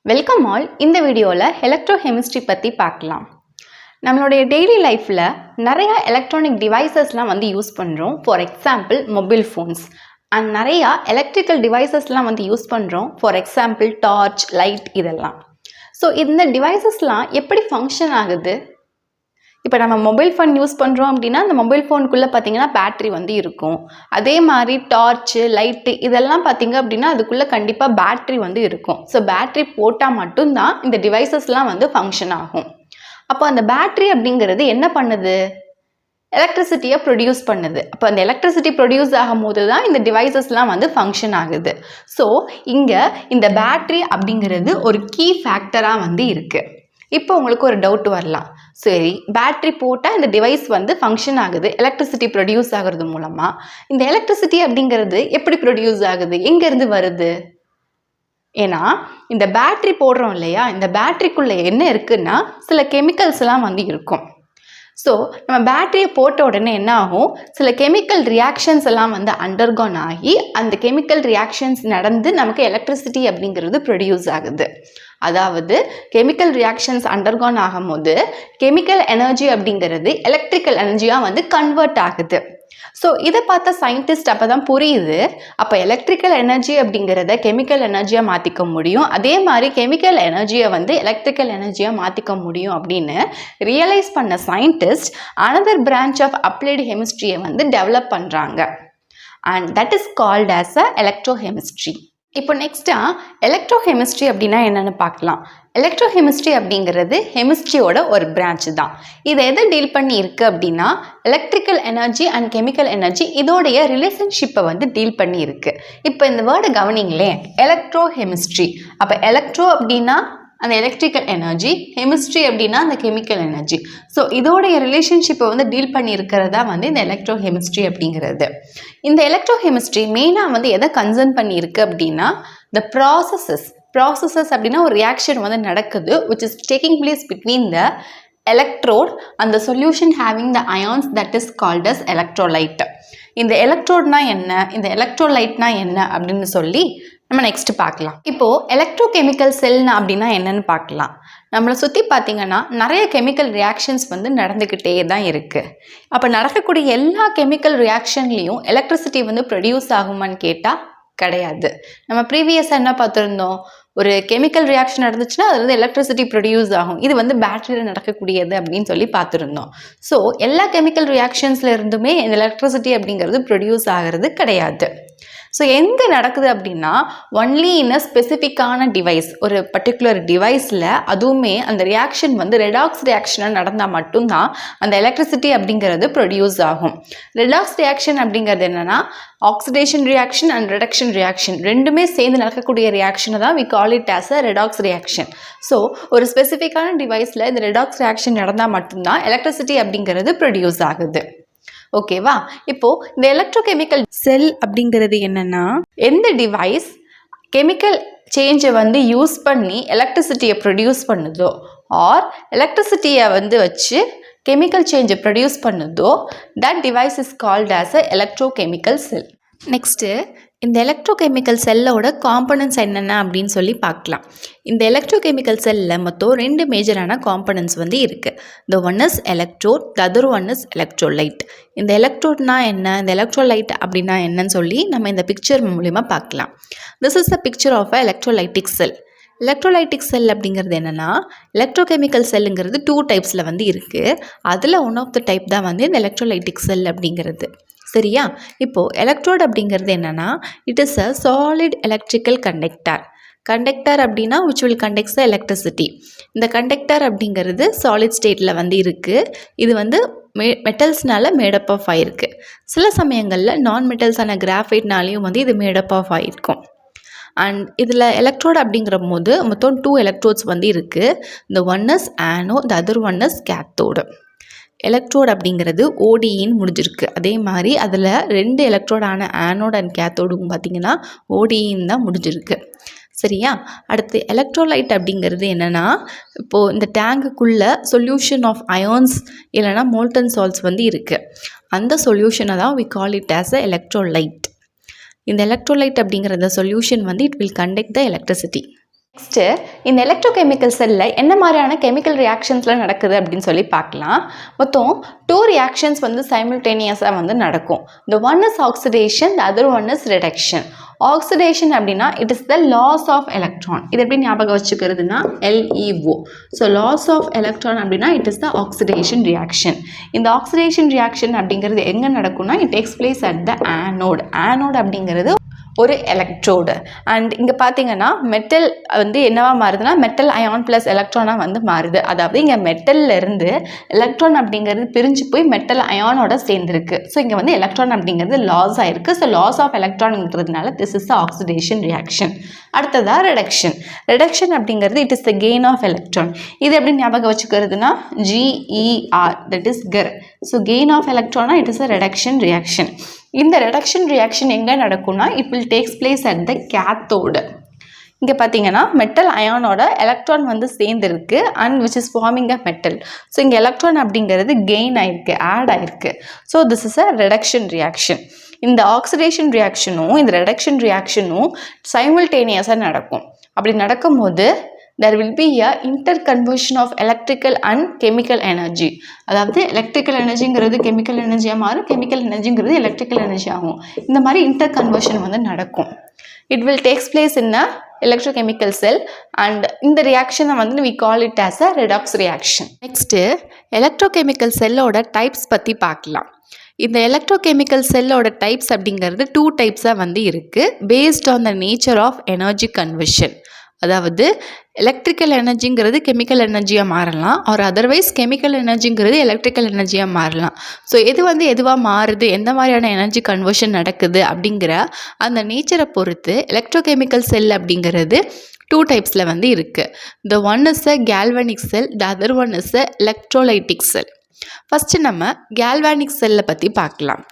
Welcome all. இந்த வீடியோவில் electrochemistry பற்றி பார்க்கலாம். நம்மளுடைய டெய்லி லைஃப்பில் நிறையா எலக்ட்ரானிக் டிவைசஸ்லாம் யூஸ் பண்ணுறோம். For example mobile phones and நிறையா எலக்ட்ரிக்கல் டிவைசஸ்லாம் யூஸ் பண்ணுறோம். ஃபார் எக்ஸாம்பிள் டார்ச், லைட் இதெல்லாம். ஸோ இந்த டிவைசஸ்லாம் எப்படி ஃபங்க்ஷன் ஆகுது? இப்போ நம்ம மொபைல் ஃபோன் யூஸ் பண்ணுறோம் அப்படின்னா அந்த மொபைல் ஃபோனுக்குள்ளே பார்த்தீங்கன்னா பேட்ரி இருக்கும். அதே மாதிரி டார்ச்சு, லைட்டு இதெல்லாம் பார்த்தீங்க அப்படின்னா அதுக்குள்ளே கண்டிப்பாக பேட்ரி இருக்கும். ஸோ பேட்ரி போட்டால் மட்டும்தான் இந்த டிவைசஸ்லாம் ஃபங்க்ஷன் ஆகும். அப்போ அந்த பேட்ரி அப்படிங்கிறது என்ன பண்ணுது? எலக்ட்ரிசிட்டியை ப்ரொடியூஸ் பண்ணுது. அப்போ அந்த எலக்ட்ரிசிட்டி ப்ரொடியூஸ் ஆகும் போது தான் இந்த டிவைசஸ்லாம் ஃபங்க்ஷன் ஆகுது. ஸோ இங்கே இந்த பேட்ரி அப்படிங்கிறது ஒரு கீ ஃபேக்டராக இருக்குது. இப்போ உங்களுக்கு ஒரு டவுட் வரலாம். சரி, பேட்ரி போட்டால் இந்த டிவைஸ் ஃபங்க்ஷன் ஆகுது, எலக்ட்ரிசிட்டி ப்ரொடியூஸ் ஆகிறது மூலமாக. இந்த எலக்ட்ரிசிட்டி அப்படிங்கிறது எப்படி ப்ரொடியூஸ் ஆகுது, எங்கேருந்து வருது? ஏன்னா இந்த பேட்ரி போடுறோம் இல்லையா, இந்த பேட்ரிக்குள்ளே என்ன இருக்குன்னா சில கெமிக்கல்ஸ்லாம் இருக்கும். ஸோ நம்ம பேட்டரியை போட்ட உடனே என்ன ஆகும், சில கெமிக்கல் ரியாக்ஷன்ஸ் எல்லாம் அண்டர்கான் ஆகி அந்த கெமிக்கல் ரியாக்ஷன்ஸ் நடந்து நமக்கு எலக்ட்ரிசிட்டி அப்படிங்கிறது ப்ரொடியூஸ் ஆகுது. அதாவது கெமிக்கல் ரியாக்ஷன்ஸ் அண்டர்கான் ஆகும்போது கெமிக்கல் எனர்ஜி அப்படிங்கிறது எலக்ட்ரிக்கல் எனர்ஜியாக கன்வெர்ட் ஆகுது. ஸோ இதை பார்த்த சயின்டிஸ்ட் அப்போ தான் புரியுது, அப்போ எலக்ட்ரிக்கல் எனர்ஜி அப்படிங்கிறத கெமிக்கல் எனர்ஜியாக மாற்றிக்க முடியும், அதே மாதிரி கெமிக்கல் எனர்ஜியை எலக்ட்ரிக்கல் எனர்ஜியாக மாற்றிக்க முடியும் அப்படின்னு ரியலைஸ் பண்ண scientist another branch of applied கெமிஸ்ட்ரியை டெவலப் பண்ணுறாங்க. And that is called as a electrochemistry. இப்போ நெக்ஸ்ட்டாக எலக்ட்ரோகெமிஸ்ட்ரி அப்படின்னா என்னென்னு பார்க்கலாம். எலக்ட்ரோகெமிஸ்ட்ரி அப்படிங்கிறது கெமிஸ்ட்ரியோட ஒரு பிரான்ச் தான். இதை எதை டீல் பண்ணி இருக்கு அப்படின்னா electrical energy and chemical energy இதோடைய ரிலேஷன்ஷிப்பை டீல் பண்ணி இருக்கு. இப்போ இந்த வேர்டை கவனிங்களேன், எலக்ட்ரோகெமிஸ்ட்ரி. அப்போ எலக்ட்ரோ அப்படின்னா அந்த எலக்ட்ரிக்கல் எனர்ஜி, கெமிஸ்ட்ரி அப்படின்னா அந்த கெமிக்கல் எனர்ஜி. ஸோ இதோடைய ரிலேஷன்ஷிப்பை டீல் பண்ணி இருக்கிறதா இந்த எலக்ட்ரோகெமிஸ்ட்ரி அப்படிங்கிறது. இந்த எலக்ட்ரோகெமிஸ்ட்ரி மெயினாக எதை கன்சர்ன் பண்ணி இருக்கு அப்படின்னா the processes அப்படின்னா ஒரு ரியாக்ஷன் நடக்குது which is taking place between the electrode and the solution having the ions that is called as electrolyte. இந்த எலக்ட்ரோட்னா என்ன, இந்த எலக்ட்ரோலைட்னா என்ன அப்படின்னு சொல்லி நம்ம நெக்ஸ்ட் பார்க்கலாம். இப்போது எலக்ட்ரோகெமிக்கல் செல்னா அப்படின்னா என்னன்னு பார்க்கலாம். நம்மளை சுற்றி பார்த்தீங்கன்னா நிறைய கெமிக்கல் ரியாக்ஷன்ஸ் நடந்துக்கிட்டே தான் இருக்குது. அப்போ நடக்கக்கூடிய எல்லா கெமிக்கல் ரியாக்ஷன்லேயும் எலக்ட்ரிசிட்டி ப்ரொடியூஸ் ஆகுமான்னு கேட்டால் கிடையாது. நம்ம ப்ரீவியஸாக என்ன பார்த்துருந்தோம், ஒரு கெமிக்கல் ரியாக்ஷன் நடந்துச்சுன்னா அது எலக்ட்ரிசிட்டி ப்ரொடியூஸ் ஆகும், இது பேட்டரியில் நடக்கக்கூடியது அப்படின்னு சொல்லி பார்த்துருந்தோம். ஸோ எல்லா கெமிக்கல் ரியாக்ஷன்ஸில் இருந்துமே இந்த எலக்ட்ரிசிட்டி அப்படிங்கிறது ப்ரொடியூஸ் ஆகிறது கிடையாது. ஸோ எங்கே நடக்குது அப்படின்னா ஒன்லி இன் அ ஸ்பெசிஃபிக்கான டிவைஸ், ஒரு பர்டிகுலர் டிவைஸில், அதுவுமே அந்த ரியாக்ஷன் ரெடாக்ஸ் ரியாக்ஷனாக நடந்தால் மட்டும்தான் அந்த எலக்ட்ரிசிட்டி அப்படிங்கிறது ப்ரொடியூஸ் ஆகும். ரெடாக்ஸ் ரியாக்ஷன் அப்படிங்கிறது என்னென்னா oxidation reaction and reduction reaction ரெண்டுமே சேர்ந்து நடக்கக்கூடிய ரியாக்ஷனை தான் we call it as a redox reaction. So ஒரு ஸ்பெசிஃபிக்கான டிவைஸில் இந்த ரெடாக்ஸ் ரியாக்ஷன் நடந்தால் மட்டும்தான் எலக்ட்ரிசிட்டி அப்படிங்கிறது ப்ரொடியூஸ் ஆகுது. ஓகேவா? இப்போ இந்த எலக்ட்ரோகெமிக்கல் செல் அப்படிங்கிறது என்னன்னா எந்த டிவைஸ் கெமிக்கல் சேஞ்சை யூஸ் பண்ணி எலக்ட்ரிசிட்டியை ப்ரொடியூஸ் பண்ணுதோ ஆர் எலக்ட்ரிசிட்டியை வச்சு கெமிக்கல் சேஞ்சை ப்ரொடியூஸ் பண்ணுதோ that device is called as a electrochemical cell. Next இந்த எலக்ட்ரோகெமிக்கல் செல்லோட காம்பனன்ட்ஸ் என்னென்ன அப்படின்னு சொல்லி பார்க்கலாம். இந்த எலக்ட்ரோகெமிக்கல் செல்லில் மொத்தம் 2 மேஜரான காம்பனன்ட்ஸ் இருக்குது. The one is electrode, the other one is electrolyte. இந்த எலக்ட்ரோட்னா என்ன, இந்த எலக்ட்ரோலைட் அப்படின்னா என்னன்னு சொல்லி நம்ம இந்த பிக்சர் மூலிமா பார்க்கலாம். This is a picture of a electrolytic cell. Electrolytic cell அப்படிங்கிறது என்னென்னா எலக்ட்ரோகெமிக்கல் செல்லுங்கிறது 2 டைப்ஸில் இருக்குது. அதில் ஒன் ஆஃப் த டைப் தான் இந்த எலக்ட்ரோலைட்டிக் செல் அப்படிங்கிறது. சரியா? இப்போது எலக்ட்ரோட் அப்படிங்கிறது என்னென்னா it is a solid electrical conductor அப்படின்னா which will conduct the electricity. இந்த கண்டக்டர் அப்படிங்கிறது சாலிட் ஸ்டேட்டில் இருக்குது. இது மெட்டல்ஸ்னால மேடப் ஆஃப் ஆகிருக்கு. சில சமயங்களில் நான் மெட்டல்ஸான கிராஃபைட்னாலையும் இது மேடப் ஆஃப் ஆகிருக்கும். அண்ட் இதில் எலக்ட்ரோட் அப்படிங்கிற போது மொத்தம் 2 எலக்ட்ரோட்ஸ் இருக்குது. இந்த one is anode, the other one is cathode. Electrode அப்படிங்கிறது ஓடின்னு முடிஞ்சிருக்கு. அதே மாதிரி அதில் 2 எலக்ட்ரோடான ஆனோட் அண்ட் கேத்தோடும் பார்த்திங்கன்னா ஓடின்னு தான் முடிஞ்சிருக்கு. சரியா? அடுத்து எலக்ட்ரோலைட் அப்படிங்கிறது என்னென்னா இப்போது இந்த டேங்குக்குள்ளே சொல்யூஷன் ஆஃப் அயான்ஸ் இல்லைனா மோல்டன் சால்ட்ஸ் இருக்குது. அந்த சொல்யூஷனை தான் we call it as a electrolyte. இந்த எலக்ட்ரோலைட் அப்படிங்கிற solution it will conduct the electricity. Next இந்த எலக்ட்ரோகெமிக்கல் செல்லில் என்ன மாதிரியான கெமிக்கல் ரியாக்ஷன்ஸ்லாம் நடக்குது அப்படின்னு சொல்லி பார்க்கலாம். மொத்தம் 2 ரியாக்ஷன்ஸ் வந்து சைமல்டேனியஸாக வந்து நடக்கும். The one is oxidation, the other one is reduction. Oxidation அப்படின்னா it is the loss of electron. இது எப்படி ஞாபகம் வச்சுக்கிறதுனா LEO. So loss of electron அப்படின்னா it is the oxidation reaction. இந்த ஆக்சிடேஷன் ரியாக்ஷன் அப்படிங்கிறது எங்கே நடக்கும்னா it takes place at the anode. Anode அப்படிங்கிறது ஒரு எலக்ட்ரோடு. அண்ட் இங்கே பார்த்தீங்கன்னா மெட்டல் வந்து என்னவா மாறுதுன்னா மெட்டல் அயான் ப்ளஸ் எலக்ட்ரானாக வந்து மாறுது. அதாவது இங்கே மெட்டல்லேருந்து எலக்ட்ரான் அப்படிங்கிறது பிரிஞ்சு போய் மெட்டல் அயானோட சேர்ந்துருக்கு. ஸோ இங்கே வந்து எலக்ட்ரான் அப்படிங்கிறது லாஸ் ஆகிருக்கு. ஸோ லாஸ் ஆஃப் எலக்ட்ரான்ங்கிறதுனால this is the oxidation reaction. அடுத்ததாக ரிடக்ஷன். ரிடக்ஷன் அப்படிங்கிறது it is the gain of electron. இது எப்படி ஞாபகம் வச்சுக்கிறதுனா GER, தட் இஸ் கர். ஸோ கெயின் ஆஃப் எலக்ட்ரானா it is a reduction reaction. இந்த ரிடக்ஷன் ரியாக்ஷன் எங்கே நடக்கும்னா it will takes place at the cathode. இங்கே பார்த்தீங்கன்னா மெட்டல் அயானோட எலக்ட்ரான் வந்து சேர்ந்துருக்கு and which is forming a metal. So இங்கே எலக்ட்ரான் அப்படிங்கிறது கெயின் ஆயிருக்கு, ஆட் ஆயிருக்கு. So this is a reduction reaction. இந்த ஆக்சிடேஷன் ரியாக்ஷனும் இந்த ரிடக்ஷன் ரியாக்ஷனும் சைமல்டேனியஸாக நடக்கும். அப்படி நடக்கும்போது there will be a interconversion of electrical and chemical energy. அதாவது எலக்ட்ரிக்கல் எனர்ஜிங்கிறது கெமிக்கல் எனர்ஜியாக மாறும், கெமிக்கல் எனர்ஜிங்கிறது எலக்ட்ரிக்கல் எனர்ஜி ஆகும். இந்த மாதிரி இன்டர்கன்வர்ஷன் வந்து நடக்கும். It will takes place in a electrochemical sell and இந்த ரியாக்ஷனை வந்து we call it as a redox reaction. Next electrochemical செல்லோட டைப்ஸ் பற்றி பார்க்கலாம். இந்த எலக்ட்ரோகெமிக்கல் செல்லோட டைப்ஸ் அப்படிங்கிறது 2 டைப்ஸாக வந்து இருக்குது based on the nature of energy conversion. அதாவது எலக்ட்ரிக்கல் எனர்ஜிங்கிறது கெமிக்கல் எனர்ஜியாக மாறலாம், ஆர் அதர்வைஸ் கெமிக்கல் எனர்ஜிங்கிறது எலக்ட்ரிக்கல் எனர்ஜியாக மாறலாம். ஸோ எது வந்து எதுவாக மாறுது, எந்த மாதிரியான எனர்ஜி கன்வர்ஷன் நடக்குது அப்படிங்கிற அந்த நேச்சரை பொறுத்து எலக்ட்ரோகெமிக்கல் செல் அப்படிங்கிறது 2 டைப்ஸில் வந்து இருக்குது. The one is a galvanic sell, the other one is a electrolytic sell. First நம்ம கேல்வானிக் செல்லை பற்றி பார்க்கலாம்.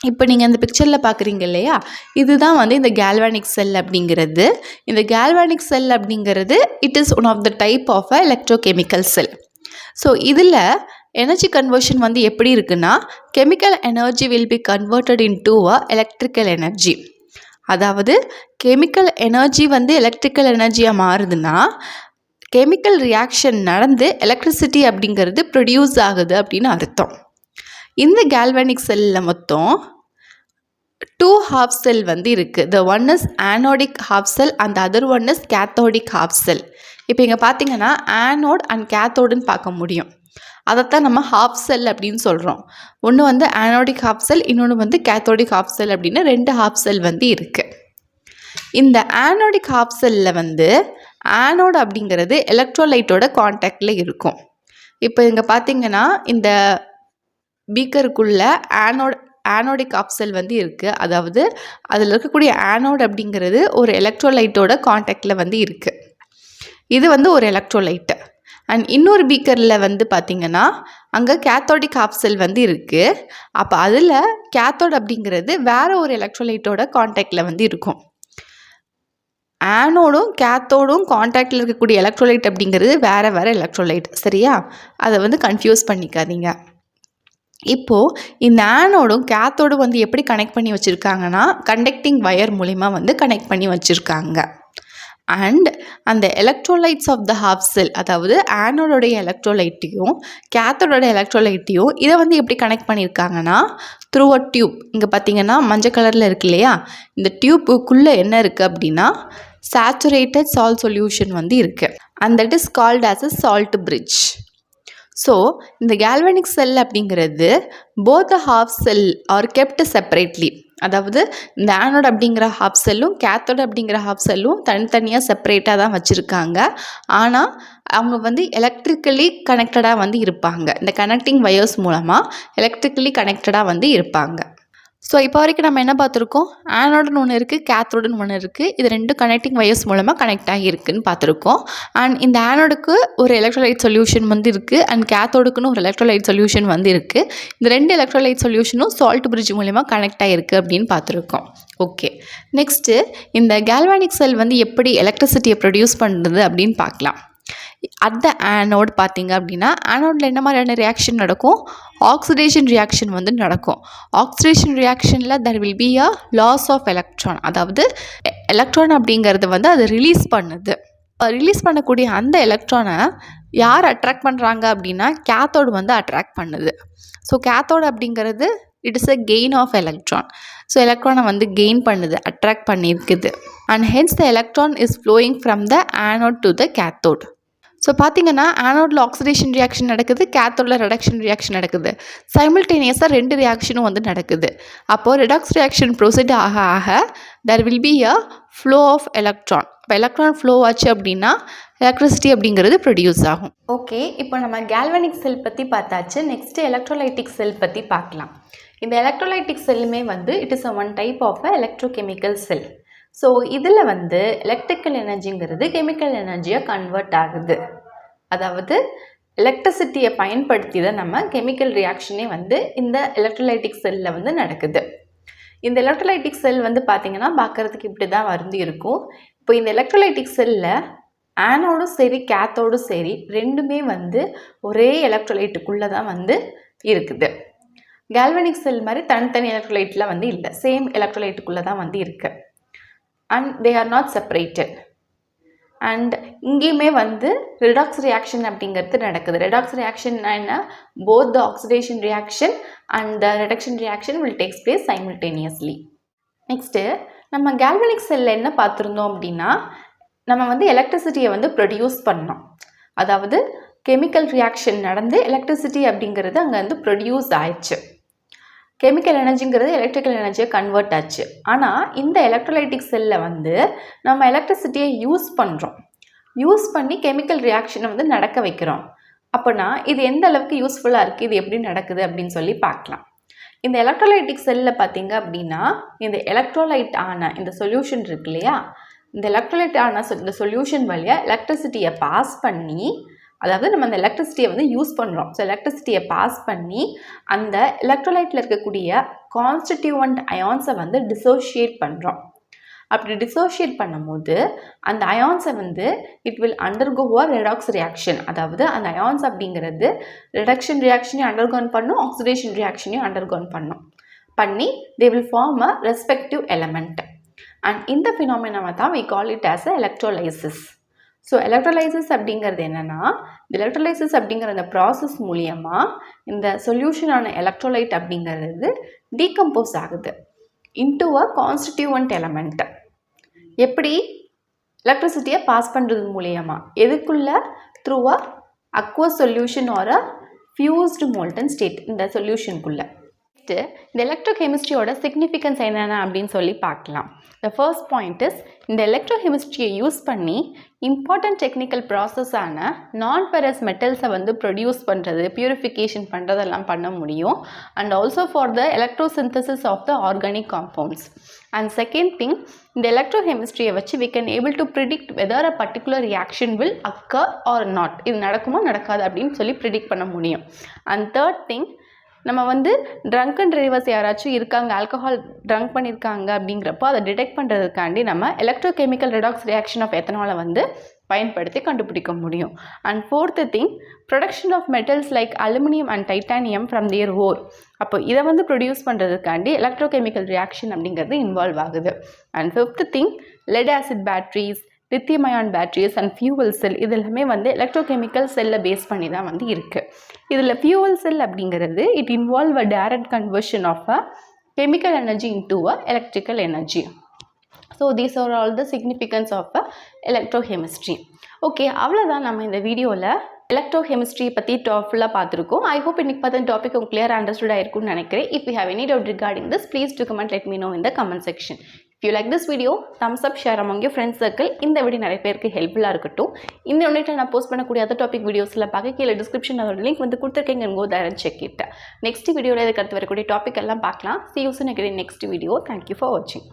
இப்போ நீங்கள் இந்த பிக்சரில் பார்க்குறீங்க இல்லையா, இதுதான் வந்து இந்த கேல்வானிக் செல் அப்படிங்கிறது. இந்த கேல்வானிக் செல் அப்படிங்கிறது it is one of the type of a electrochemical cell. So இதில் எனர்ஜி கன்வர்ஷன் வந்து எப்படி இருக்குன்னா chemical energy will be converted into a electrical energy. அதாவது கெமிக்கல் எனர்ஜி வந்து எலக்ட்ரிக்கல் எனர்ஜியாக மாறுதுன்னா கெமிக்கல் ரியாக்ஷன் நடந்து எலக்ட்ரிசிட்டி அப்படிங்கிறது ப்ரொடியூஸ் ஆகுது அப்படின்னு அர்த்தம். இந்த கேல்வானிக் செல்லில் மொத்தம் 2 half cell வந்து இருக்குது. The one is anodic half cell and the other one is cathodic half cell. இப்போ இங்கே பார்த்தீங்கன்னா ஆனோட் அண்ட் கேத்தோடுன்னு பார்க்க முடியும். அதைத்தான் நம்ம ஹாஃப் செல் அப்படின்னு சொல்கிறோம். ஒன்று வந்து ஆனோடிக் ஹாஃப் செல், இன்னொன்று வந்து கேத்தோடிக் ஹாஃப் செல் அப்படின்னு 2 half cell வந்து இருக்குது. இந்த ஆனோடிக் ஹாஃப் செல்லில் வந்து ஆனோட் அப்படிங்கிறது எலக்ட்ரோலைட்டோட கான்டாக்டில் இருக்கும். இப்போ இங்கே பார்த்தீங்கன்னா இந்த பீக்கருக்குள்ள ஆனோடிக் ஹாஃப் செல் வந்து இருக்குது. அதாவது அதில் இருக்கக்கூடிய ஆனோட் அப்படிங்கிறது ஒரு எலக்ட்ரோலைட்டோட கான்டாக்டில் வந்து இருக்குது. இது வந்து ஒரு எலக்ட்ரோலைட்டு. அண்ட் இன்னொரு பீக்கரில் வந்து பார்த்திங்கன்னா அங்கே கேத்தோடிக் ஹாஃப் செல் வந்து இருக்குது. அப்போ அதில் கேத்தோட் அப்படிங்கிறது வேறு ஒரு எலக்ட்ரோலைட்டோட கான்டாக்டில் வந்து இருக்கும். ஆனோடும் கேத்தோடும் கான்டாக்டில் இருக்கக்கூடிய எலக்ட்ரோலைட் அப்படிங்கிறது வேறு வேறு எலக்ட்ரோலைட், சரியா? அதை வந்து கன்ஃபியூஸ் பண்ணிக்காதீங்க. இப்போது இந்த ஆனோடும் கேத்தோடும் வந்து எப்படி கனெக்ட் பண்ணி வச்சுருக்காங்கன்னா கண்டக்டிங் வயர் மூலிமா வந்து கனெக்ட் பண்ணி வச்சுருக்காங்க. அண்ட் அந்த எலக்ட்ரோலைட்ஸ் ஆஃப் த ஹாஃப் செல், அதாவது ஆனோடோடைய எலக்ட்ரோலைட்டையும் கேத்தோட எலக்ட்ரோலைட்டையும் இதை வந்து எப்படி கனெக்ட் பண்ணியிருக்காங்கன்னா த்ரூ அ டியூப். இங்கே பார்த்தீங்கன்னா மஞ்சள் கலரில் இருக்கு இல்லையா, இந்த டியூப்புக்குள்ளே என்ன இருக்குது அப்படின்னா சேச்சுரேட்டட் சால்ட் சொல்யூஷன் வந்து இருக்குது. And that is called as a salt bridge. So இந்த கேல்வனிக் செல் அப்படிங்கிறது both the half cell are kept separately. அதாவது இந்த ஆனோட் அப்படிங்கிற ஹாஃப் செல்லும் கேத்தோட் அப்படிங்கிற ஹாஃப் செல்லும் தனித்தனியாக செப்பரேட்டாக தான் வச்சுருக்காங்க. ஆனால் அவங்க வந்து எலக்ட்ரிக்கலி கனெக்டடாக வந்து இருப்பாங்க. இந்த கனெக்டிங் வயர்ஸ் மூலமாக எலக்ட்ரிக்கலி கனெக்டடாக வந்து இருப்பாங்க. ஸோ இப்போ வரைக்கும் நம்ம என்ன பார்த்துருக்கோம், ஆனோடுன்னு ஒன்று இருக்குது, கேத்தோடுன்னு ஒன்று இருக்குது. இது 2 கனெக்டிங் வயர்ஸ் மூலமாக கனெக்ட் ஆகியிருக்குன்னு பார்த்துருக்கோம். அண்ட் இந்த ஆனோடுக்கு ஒரு எலக்ட்ரோலைட் சொல்யூஷன் வந்து இருக்குது அண்ட் கேத்தோடுக்குன்னு ஒரு எலக்ட்ரோலைட் சொல்யூஷன் வந்து இருக்குது. இந்த 2 எலக்ட்ரோலைட் சொல்யூஷனும் சால்ட் பிரிட்ஜ் மூலமாக கனெக்ட் ஆகிருக்கு அப்படின்னு பார்த்துருக்கோம். ஓகே, நெக்ஸ்ட்டு இந்த கேல்வானிக் செல் வந்து எப்படி எலக்ட்ரிசிட்டியை ப்ரொடியூஸ் பண்ணுறது அப்படின்னு பார்க்கலாம். அட் த ஆனோட் பார்த்தீங்க அப்படின்னா ஆனோடில் என்ன மாதிரியான ரியாக்ஷன் நடக்கும், ஆக்சிடேஷன் ரியாக்ஷன் வந்து நடக்கும். ஆக்சிடேஷன் ரியாக்ஷனில் there will be a loss of electron. அதாவது எலக்ட்ரான் அப்படிங்கிறது வந்து அது ரிலீஸ் பண்ணுது. ரிலீஸ் பண்ணக்கூடிய அந்த எலக்ட்ரானை யார் அட்ராக்ட் பண்ணுறாங்க அப்படின்னா கேத்தோடு வந்து அட்ராக்ட் பண்ணுது. ஸோ கேத்தோடு அப்படிங்கிறது it is a gain of electron. So எலக்ட்ரானை வந்து கெயின் பண்ணுது, அட்ராக்ட் பண்ணியிருக்குது. And hence the electron is flowing from the anode to the cathode. So பார்த்திங்கன்னா ஆனோடில் ஆக்சிடேஷன் ரியாக்ஷன் நடக்குது, கேத்தோடில் ரிடக்ஷன் ரியாக்ஷன் நடக்குது. சைமல்டேனியஸாக 2 ரியாக்ஷனும் வந்து நடக்குது. அப்போது ரிடாக்ஸ் ரியாக்ஷன் ப்ரொசீட் ஆக ஆக there will be a flow of electron. இப்போ எலக்ட்ரான் ஃப்ளோ ஆச்சு அப்படின்னா எலக்ட்ரிசிட்டி அப்படிங்கிறது ப்ரொடியூஸ் ஆகும். ஓகே, இப்போ நம்ம கேல்வனிக் செல் பற்றி பார்த்தாச்சு. நெக்ஸ்ட்டு எலக்ட்ரோலைட்டிக் செல் பற்றி பார்க்கலாம். இந்த எலக்ட்ரோலைட்டிக் செல்லுமே வந்து it is a one type of a electrochemical cell. So இதில் வந்து எலக்ட்ரிக்கல் எனர்ஜிங்கிறது கெமிக்கல் எனர்ஜியாக கன்வெர்ட் ஆகுது. அதாவது எலக்ட்ரிசிட்டியை பயன்படுத்தி தான் நம்ம கெமிக்கல் ரியாக்ஷனே வந்து இந்த எலக்ட்ரோலைட்டிக் செல்லில் வந்து நடக்குது. இந்த எலக்ட்ரோலைட்டிக் செல் வந்து பார்த்திங்கன்னா பார்க்குறதுக்கு இப்படி தான் வந்து இருக்கும். இப்போ இந்த எலக்ட்ரோலைட்டிக் செல்லில் ஆனோடும் சரி கேத்தோடும் சரி ரெண்டுமே வந்து ஒரே எலக்ட்ரோலைட்டுக்குள்ளே தான் வந்து இருக்குது. கேல்வனிக் செல் மாதிரி தனித்தனி எலக்ட்ரோலைட்டில் வந்து இல்லை, சேம் எலக்ட்ரோலைட்டுக்குள்ளே தான் வந்து இருக்குது. And they are not separated. And இங்கேயுமே வந்து ரிடாக்ஸ் ரியாக்ஷன் அப்படிங்கிறது நடக்குது. ரிடாக்ஸ் ரியாக்ஷன்னா என்ன? Both the oxidation reaction and the reduction reaction will takes place simultaneously. Next நம்ம கேல்வனிக் செல்லில் என்ன பார்த்துருந்தோம் அப்படின்னா நம்ம வந்து எலக்ட்ரிசிட்டியை வந்து ப்ரொடியூஸ் பண்ணோம். அதாவது கெமிக்கல் ரியாக்ஷன் நடந்து எலக்ட்ரிசிட்டி அப்படிங்கிறது அங்கே வந்து ப்ரொடியூஸ் ஆயிடுச்சு. கெமிக்கல் எனர்ஜிங்கிறது எலக்ட்ரிக்கல் எனர்ஜியை கன்வெர்ட் ஆச்சு. ஆனால் இந்த எலக்ட்ரோலைட்டிக் செல்லில் வந்து நம்ம எலக்ட்ரிசிட்டியை யூஸ் பண்ணுறோம். யூஸ் பண்ணி கெமிக்கல் ரியாக்ஷனை வந்து நடக்க வைக்கிறோம். அப்போனா இது எந்த அளவுக்கு யூஸ்ஃபுல்லாக இருக்குது, இது எப்படி நடக்குது அப்படின்னு சொல்லி பார்க்கலாம். இந்த எலக்ட்ரோலைட்டிக் செல்லில் பார்த்தீங்க அப்படின்னா இந்த எலக்ட்ரோலைட் ஆன இந்த சொல்யூஷன் இருக்கு இல்லையா, இந்த எலக்ட்ரோலைட் ஆன இந்த சொல்யூஷன் வழியாக எலக்ட்ரிசிட்டியை பாஸ் பண்ணி, அதாவது நம்ம அந்த எலக்ட்ரிசிட்டியை வந்து யூஸ் பண்ணுறோம். ஸோ எலக்ட்ரிசிட்டியை பாஸ் பண்ணி அந்த எலக்ட்ரோலைட்டில் இருக்கக்கூடிய கான்ஸ்டிடியூவன்ட் அயான்ஸை வந்து டிசோஷியேட் பண்ணுறோம். அப்படி டிசோஷியேட் பண்ணும்போது அந்த அயான்ஸை வந்து it will undergo a redox reaction. அதாவது அந்த அயான்ஸ் அப்படிங்கிறது ரிடக்ஷன் ரியாக்ஷனையும் அண்டர்கோன் பண்ணும், ஆக்சிடேஷன் ரியாக்ஷனையும் அண்டர்கோன் பண்ணி they will form a respective element. And இந்த ஃபினாமினாவை தான் we call it as a electrolysis. So electrolysis அப்படிங்கிறது என்னென்னா, இந்த எலக்ட்ரோலைசிஸ் அப்படிங்கிற அந்த ப்ராசஸ் மூலியமாக இந்த சொல்யூஷனான எலக்ட்ரோலைட் அப்படிங்கிறது டீகம்போஸ் ஆகுது இன்டு அ கான்ஸ்டிடியூவன்ட் எலமெண்ட். எப்படி? எலக்ட்ரிசிட்டியை பாஸ் பண்ணுறது மூலியமாக. எதுக்குள்ள? Through a aqueous solution or a fused molten state இந்த சொல்யூஷனுக்குள்ளே. இந்த எலக்ட்ரோகெமிஸ்ட்ரியோட சிக்னிஃபிகன்ஸ் என்னென்ன அப்படின்னு சொல்லி பார்க்கலாம். த ஃபர்ஸ்ட் பாயிண்ட் இஸ் இந்த எலக்ட்ரோகெமிஸ்ட்ரியை யூஸ் பண்ணி இம்பார்ட்டன்ட் டெக்னிக்கல் ப்ராசஸான நான் ஃபெரஸ் மெட்டல்ஸை வந்து ப்ரொடியூஸ் பண்ணுறது, பியூரிஃபிகேஷன் பண்ணுறதெல்லாம் பண்ண முடியும். And also for the electrosynthesis of the organic compounds. And second thing, இந்த எலக்ட்ரோகெமிஸ்ட்ரியை வச்சு we can able to predict whether a particular reaction will occur or not. இது நடக்குமா நடக்காது அப்படின்னு சொல்லி ப்ரிடிக்ட் பண்ண முடியும். அண்ட் தேர்ட் திங், நம்ம வந்து ட்ரங்க் டிரைவர்ஸ் யாராச்சும் இருக்காங்க, ஆல்கஹால் ட்ரங்க் பண்ணியிருக்காங்க அப்படிங்கிறப்போ அதை டிடெக்ட் பண்ணுறதுக்காண்டி நம்ம எலக்ட்ரோகெமிக்கல் ரெடாக்ஸ் ரியாக்ஷன் ஆஃப் எத்தனாலை வந்து பயன்படுத்தி கண்டுபிடிக்க முடியும். And fourth thing, production of metals like aluminium and titanium from their ore. அப்போ இதை வந்து ப்ரொடியூஸ் பண்ணுறதுக்காண்டி எலக்ட்ரோகெமிக்கல் ரியாக்ஷன் அப்படிங்கிறது இன்வால்வ் ஆகுது. And fifth thing, lead acid batteries, lithium ion batteries and fuel cell இது எல்லாமே வந்து எலக்ட்ரோகெமிக்கல் செல்லை பேஸ் பண்ணி தான் வந்து இருக்குது. இதில் ஃபியூவல் செல் அப்படிங்கிறது it involve a direct conversion of a chemical energy into a electrical energy. So these are all the significance of a electrochemistry. Okay, அவ்வளோதான் நம்ம இந்த வீடியோவில் எலக்ட்ரோகெமிஸ்ட்ரி பற்றி ஃபுல்லாக பார்த்துருக்கோம். ஐ ஹோப் இன்னைக்கு பார்த்த டாபிக் உங்களுக்கு கிளியர் அண்டர்ஸ்டுட் ஆயிருக்கும்னு நினைக்கிறேன். If you have any doubt regarding this, please do comment, let me know in the comment section. If you like this video, thumbs up, share among your friends circle. இந்த video நிறைய பேருக்கு ஹெல்ப்ஃபுல்லாக இருக்கட்டும். இந்த யூனிட்டில் நான் போஸ்ட் பண்ணக்கூடிய other topic வீடியோஸில் பார்க்க கீழே டிஸ்கிரிப்ஷன் அதோட லிங்க் வந்து கொடுத்துருக்கேங்க. Go there and check it. Next வீடியோவில் இதுக்கு அடுத்து வரக்கூடிய டாபிக் எல்லாம் பார்க்கலாம். See you soon again in next video. Thank you for watching.